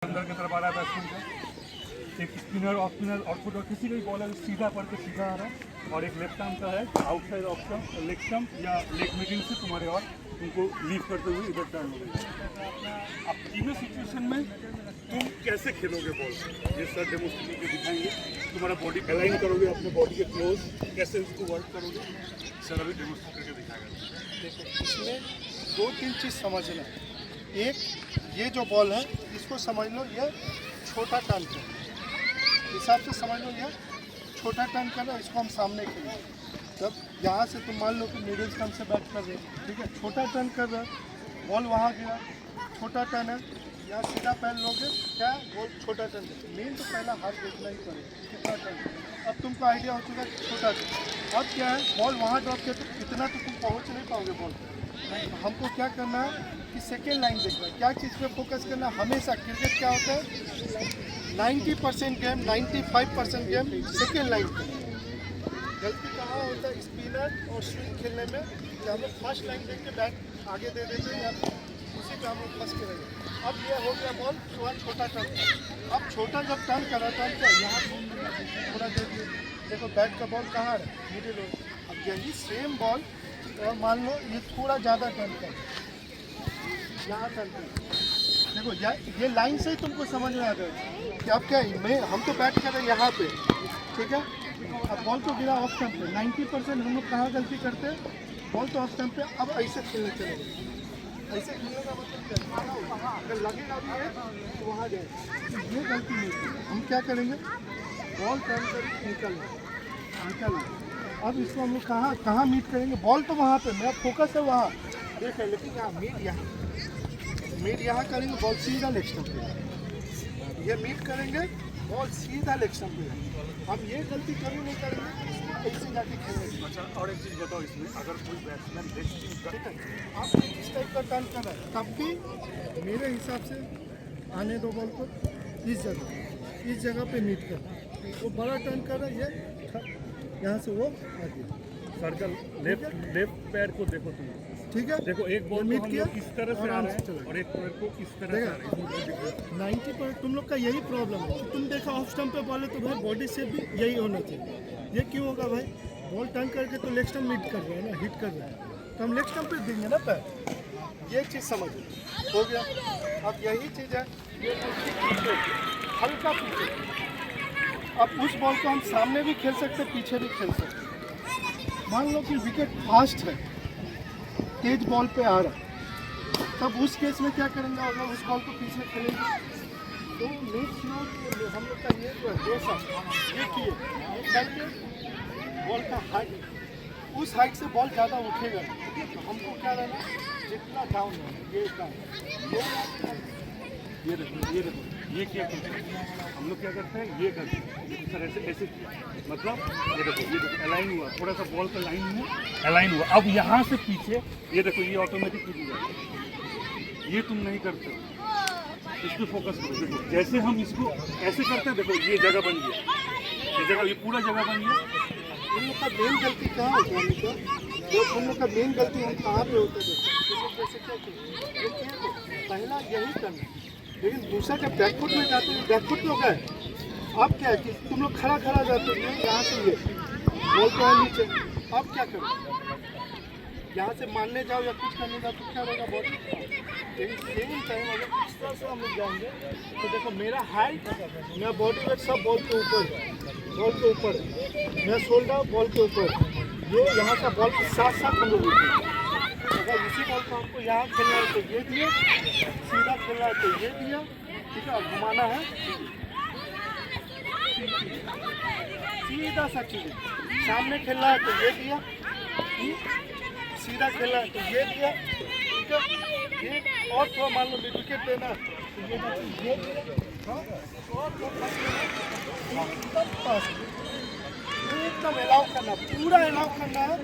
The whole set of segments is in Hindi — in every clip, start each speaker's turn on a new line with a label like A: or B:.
A: अंदर की तरफ आ रहा है बैट्समैन का, एक स्पिनर ऑफ स्पिनर आउटपुट और किसी का भी बॉलर सीधा पड़ के सीधा आ रहा है, और एक लेफ्ट आर्म का है outside off stump, leg stump या लेग मिडिल से तुम्हारे और उनको लीव करते हुए इधर टर्न हो गए। अब तीनों सिचुएशन में तुम कैसे खेलोगे बॉल, ये सर डेमोस्ट्रेट करके दिखाएंगे। तुम्हारा बॉडी अलाइन करोगे अपने बॉडी के क्लोज, कैसे उसको वर्क करोगे सर अभी डेमोस्ट्रेट करके दिखाएगा।
B: देखो इसमें दो तीन चीज़ समझना। एक, ये जो बॉल है इसको समझ लो ये छोटा टर्न कर हिसाब से समझ लो, ये छोटा टर्न कर रहा है, इसको हम सामने खेलें। जब यहाँ से तुम मान लो कि मिडिल स्टंप से बैट कर रहे हो, ठीक है, छोटा टर्न कर रहा है, बॉल वहाँ गिरा, छोटा टर्न है, यहाँ सीधा पैर लोगे क्या, बॉल छोटा टर्न है। मेन तो पहला हाथ देखना ही पड़ेगा कितना टर्न। अब तुमको आइडिया हो चुका है छोटा टर्न। अब क्या है, बॉल वहाँ ड्रॉप किया तो इतना तो तुम पहुँच नहीं पाओगे बॉल पर। हमको क्या करना है कि सेकेंड लाइन देखना है, क्या चीज़ पे फोकस करना है। हमेशा क्रिकेट क्या होता है 90% गेम 95% गेम सेकेंड लाइन पे। गलती कहाँ होता है स्पिनर और स्विंग खेलने में, कि हम लोग फर्स्ट लाइन देख के बैट आगे दे देते हैं या उसी पे हम लोग फंस के रहेंगे। अब ये हो गया बॉल थोड़ा छोटा टर्न। अब छोटा जब टर्न कर रहा था क्या यहाँ थोड़ा देर देखो बैट का बॉल कहाँ है मिडिल। अब यही सेम बॉल और मान लो ये थोड़ा ज़्यादा टर्न कर यहाँ टर्न कर, देखो ये लाइन से ही तुमको समझ में आ जाएगा कि अब क्या है। हम तो बैट कर रहे हैं यहाँ पे, ठीक है। अब बॉल तो गिरा ऑफ स्टंप पे। 90% हम लोग कहाँ गलती करते हैं, बॉल तो ऑफ स्टंप पे। अब ऐसे खेलने चलेंगे, ऐसे खेलने का मतलब क्या, अगर लगेगा भी है तो वहाँ जाए, ये गलती नहीं है। हम क्या करेंगे, बॉल टर्न कर निकल। अब इसको हम लोग कहाँ मीट करेंगे, बॉल तो वहाँ पे, मेरा फोकस है वहाँ देख, लेकिन यहाँ मीट यहाँ करेंगे, बॉल सीधा लेग स्टंप पे। ये मीट करेंगे, बॉल सीधा लेग स्टंप पे। हम ये गलती कभी नहीं करेंगे, ऐसे जाके खेलेंगे।
A: अच्छा और एक चीज़ बताओ इसमें, अगर कोई बैट्समैन
B: ठीक है, आप जिस टाइप का टर्न कर रहे हैं तब भी मेरे हिसाब से आने दो बॉल को इस जगह पे मीट कर। वो बड़ा टर्न कर रहा है, ये यहाँ से वो आ गया
A: सर्कल, लेफ्ट पैर को देखो तुम,
B: ठीक है।
A: देखो एक बॉल
B: मीट
A: हम
B: किया
A: लोग इस तरह से आ रहे हैं और एक पैर को इस तरह से आ रहे हैं।
B: 90% तुम लोग का यही प्रॉब्लम है कि तुम देखा ऑफ स्टंप पे बॉल है तो भाई बॉडी से भी यही होना चाहिए। ये क्यों होगा भाई, बॉल टर्न करके तो लेग स्टंप हिट कर रहा है ना, हिट कर रहा है तो हम लेग स्टंप पे देंगे ना पैर। ये चीज़ समझ हो गया। अब यही चीज़ है, ये हल्का पीछे। अब उस बॉल को हम सामने भी खेल सकते, पीछे भी खेल सकते। मान लो कि विकेट फास्ट है, तेज बॉल पे आ रहा है, तब उस केस में क्या करेंगे, अगर उस बॉल को पीछे खेलेंगे तो मेक श्योर हम लोग का ये जो है दोसा ये किए, ये करके बॉल का हाइट, उस हाइट से बॉल ज़्यादा उठेगा। तो हमको क्या रहना, जितना डाउन है ये डाउन,
A: ये देखो ये क्या करते हैं हम लोग, क्या करते हैं ये करते हैं सर, ऐसे किया मतलब ये देखो अलाइन हुआ, थोड़ा सा बॉल का लाइन हुआ, अलाइन हुआ। अब यहाँ से पीछे ये देखो ये ऑटोमेटिक खुद जाता है, ये तुम नहीं करते हो, इस पर फोकस करो। देखो जैसे हम इसको ऐसे करते हैं, देखो ये जगह बन गया, ये जगह, ये पूरा जगह बन गया।
B: तुम लोग का मेन गलती कहाँ होता है मित्र, जो तुम लोग का मेन गलती हम कहाँ पे होते थे, तुम लोग जैसे क्या किए, ये किए तो पहला यही करना, लेकिन दूसरा जब बैकफुट में जाते हैं, बैकफुट तो गए, अब क्या है कि तुम लोग खड़ा जाते हो यहाँ से, ये बॉल तो है नीचे। अब क्या करो, यहाँ से मारने जाओ या कुछ करने जाओ तो क्या होगा बॉल। लेकिन सेम टाइम अगर इस तरह से हम लोग जाएंगे तो देखो मेरा हाइट, मेरा बॉडी वेट सब बॉल के ऊपर है, मेरा शोल्डर बॉल के ऊपर, ये यहाँ का बॉल के साथ साथ हम लोग अगर इसी बॉल को हमको यहाँ खेलना है तो ये दिया, सीधा खेलना है तो ये दिया, ठीक है। घुमाना है सीधा सा चीज़, सामने खेलना है तो ये दिया, सीधा खेलना है तो ये दिया, ठीक है। ये और थोड़ा मान लो विकेट देना तो ये दिया, और एकदम अलाउ करना, पूरा अलाउ करना है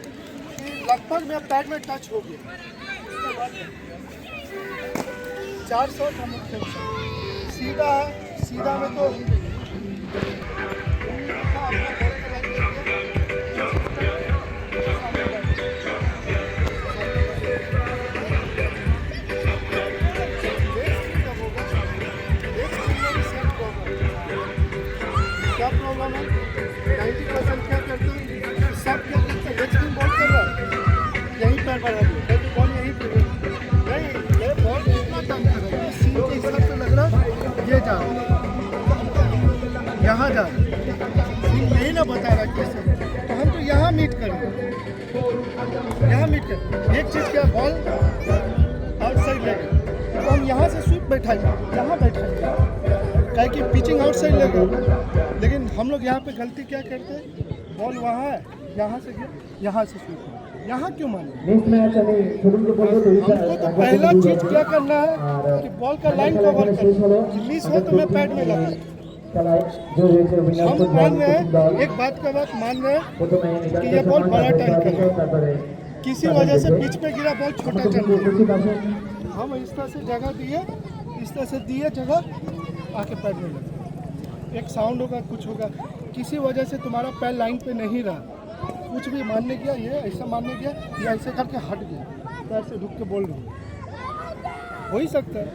B: कि लगभग मेरा पैड में टच हो गया। 400 हम लोग खेल सकते, सीधा है, सीधा में तो होगा मैं 90% क्या करता हूँ, सब क्या करता है, लेग स्पिन बॉल कर रहा है, यही पैर बढ़ा दिया, पहले बॉल यहीं पे नहीं, ये बॉल कितना कम कर रहा है, सीन के हिसाब से लग रहा है ये जा रहा है, यहाँ जा रहा है, सीन यही ना बता रहा कैसे, तो हम तो यहाँ मीट करेंगे, यहाँ मीट कर। एक चीज़ क्या, बॉल आउटसाइड लेगा तो हम यहाँ से स्वीप बैठा जाए, यहाँ बैठा जाए, क्या कि पिचिंग आउटसाइड लेगा, लेकिन हम लोग यहाँ पे गलती क्या करते हैं, बॉल वहाँ है, यहाँ से गया, यहाँ से स्वीप, यहाँ क्यों माने। हमको तो पहला चीज़ क्या करना है कि बॉल का लाइन कवर कर, रिलीज हो तो मैं पैड में लगा, हम मान रहे हैं, एक बात का बात मान रहे हैं कि ये बॉल बड़ा टर्न करे, किसी वजह से पिच पे गिरा बॉल छोटा टर्न करे, हम इस तरह से जगह दिए, इस तरह से दिए जगह, आके पैड में लगे, एक साउंड होगा, कुछ होगा, किसी वजह से तुम्हारा पैर लाइन पे नहीं रहा, कुछ भी मानने गया, ये ऐसा मानने गया, ये ऐसे करके हट गया, पैर से ढुक के बोल रहा हूँ, हो ही सकता है,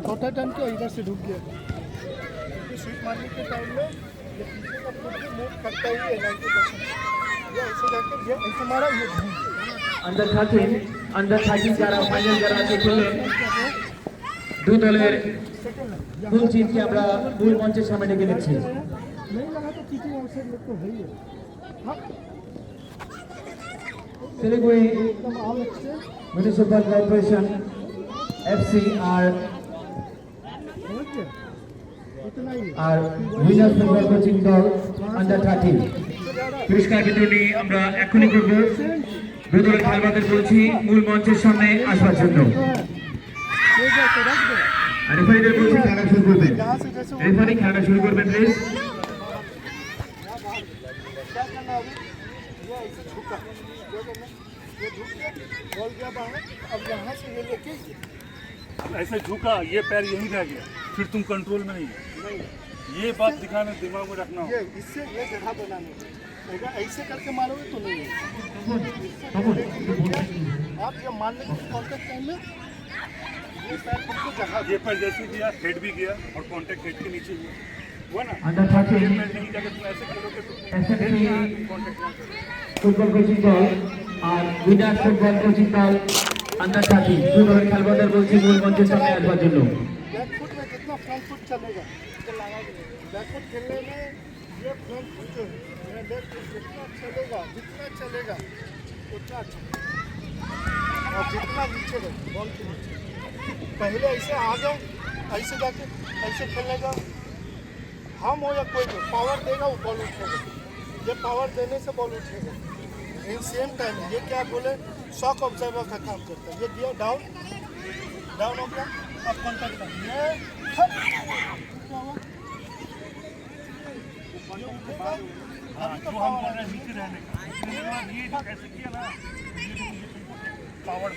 B: छोटा टर्न किया, इधर से ढुक गया, स्वीप मारने के टाइम में ये पीछे का फुट भी मूव करता ही है 90%, ये ऐसे जाकर ये ऐसे मारा, ये घूम
C: अंडर 13 যারা ফাইনাল যারা আছে খেললেন দুই দলের ফুল টিমকে আমরা মূল মঞ্চের সামনে ডেকে নিচ্ছি।
B: नहीं लगा तो किसी आउटसाइड लोग तो है ही है, हाँ
C: सिलीगुड़ी
B: एकदम all exchange
C: municipal corporation FC আর
B: हो गया, इतना ही
C: আর উইনার্স ফুটবল কোচিং দল আন্ডার 13 পুরস্কার বিতরণী আমরা এখনই করব। দুই দলের খেলোয়াড়দের বলছি মূল মঞ্চের সামনে আসবার জন্য।
B: ये जैसे रख दो,
C: রেফারিদের বলছি খেলা শুরু করবেন।
B: यहाँ से जैसे वो
C: রেফারি খেলা শুরু করবেন প্লিজ।
B: क्या करना अभी, ये ऐसे झुका, क्या करना, ये झुक गया, बॉल गया बाहर, अब यहाँ से ये लेके
A: ऐसे झुका, ये पैर यहीं रह गया, फिर तुम कंट्रोल में नहीं है,
B: नहीं,
A: ये बात दिखाना दिमाग में रखना हो।
B: ये इससे ये जगह बनाने का। अगर ऐसे करके मारोगे तो नहीं है, आप ये मारने के कॉन्टेक्ट टाइम में ये पैर तुमको जगह
A: ये पैर जैसे गया, हेड भी गया और कांटेक्ट हेड के नीचे हुआ ना,
C: अंडर 13
A: ये पैर नहीं जाकर तुम ऐसे खेलोगे तो
C: एसएफसी
A: कांटेक्ट ना करो।
C: ফুটবল কোচিং দল আর উইনার্স ফুটবল কোচিং দল আন্ডার 13 দুই দলের খেলোয়াড়দের বলছি মূল মঞ্চের সামনে আসবার জন্য।
B: बैक फुट में जितना फ्रंट फुट चलेगा, बैक फुट खेलने में ये फ्रंट फुट जो है, मेरा लेग फुट जितना चलेगा उतना अच्छा, और जितना नीचे रहे बॉल के नीचे, पहले ऐसे आ गए, ऐसे जाके ऐसे खेलने का, हम हो या कोई भी पावर देगा वो बॉल उठेगा, ये पावर देने से बॉल उठेगा, इन सेम टाइम ये क्या बोले शॉक ऑब्जर्वर का काम करता है, ये दिया डाउन डाउन हो गया, अब कॉन्टैक्ट ये हट, क्या हुआ,
A: हाँ, जो हम बोल रहे हैं नीचे रहने का, ये जो ऐसे किया ना, पावर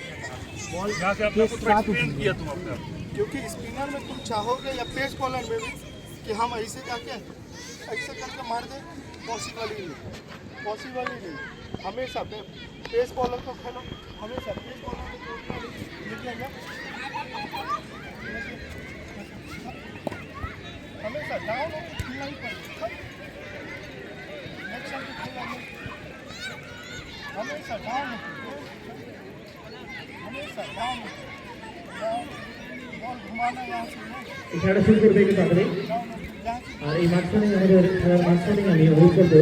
A: बॉल यहाँ से अपने को एक्सप्लेन किया तुम अपने,
B: क्योंकि स्पिनर में तुम चाहोगे या पेस बॉलर में भी कि हम ऐसे जाके ऐसे करके मार दें, पॉसिबल ही नहीं, हमेशा पेस बॉलर को खेलो, हमेशा पेस बॉलर को ये किया गया, हमेशा डाउन खेलना ही पड़ेगा, नेक्स्ट टाइम खेलना नहीं, हमेशा डाउन, हमेशा डाउन, बॉल घुमाना यहाँ से
C: এই খেলা শুরু করবে একটু তাড়াতাড়ি। আর এই মাঝখানে আমাদের খেলার মাঝখানে আমি অনুরোধ করবো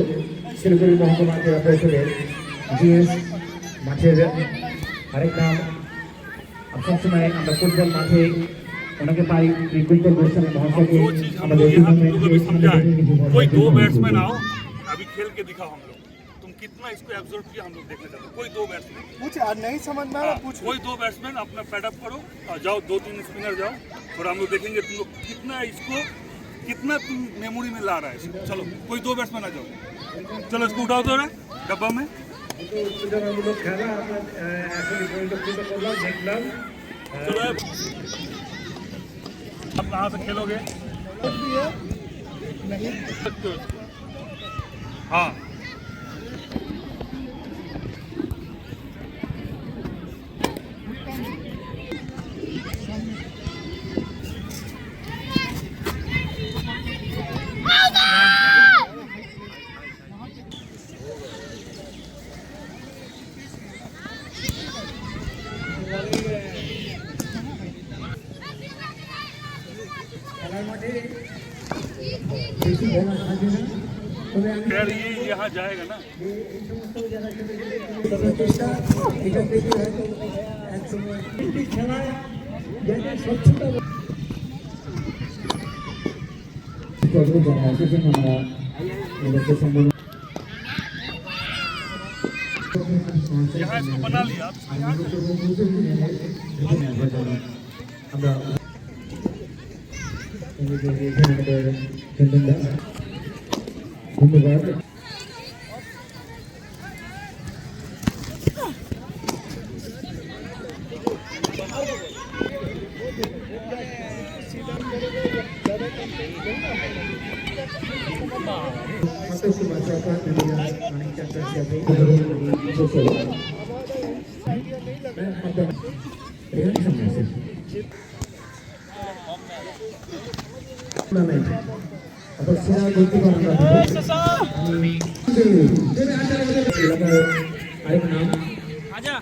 C: শিলিগুড়ি মহকুমা ক্রীড়া পরিষদের জিএস মাঠের আরেক নাম সবসময় আমরা ফুটবল মাঠে ওনাকে পাই ফুটবল গোস্বামী মহাশয়কে
A: जो चीज हम
C: আমাদের
A: लोग यहाँ
C: टूर्नामेंट
A: तुमको भी समझाए, कोई दो बैट्समैन आओ, अभी खेल के दिखाओ हम लोग, तुम कितना इसको एब्जॉर्ब किया हम लोग देखना चाहते हैं। कोई दो बैट्समैन,
B: पूछ, आज नहीं समझ में आ रहा पूछ,
A: कोई दो बैट्समैन अपना पैडअप करो और जाओ, 2-3 स्पिनर जाओ, और हम लोग देखेंगे तुम लोग कितना इसको, कितना तुम मेमोरी में ला रहा है इसको। चलो कोई दो बैट्समैन आ जाओ, चलो इसको उठाओ तो डब्बा में,
C: খেলা আমরা এখন পরিলক্ষিত করলাম দেখলাম
A: चलो अब कहाँ से खेलोगे,
B: कुछ भी है नहीं,
A: हाँ
C: খেলার মাঠে বেশি বলা থাকে না, তবে আমি
A: पैर ये यहाँ जाएगा ना।
C: এই সমস্ত জায়গায় তবে চেষ্টা এটা দেখে হয়তো একসময় খেলায় যাতে স্বচ্ছতা যারা এসেছেন আমরা এদেরকে সম্বোধন
A: यहाँ इसको बना लिया आप।
C: আমরা ধন্যবাদ। Apa sih ganti barang Ayo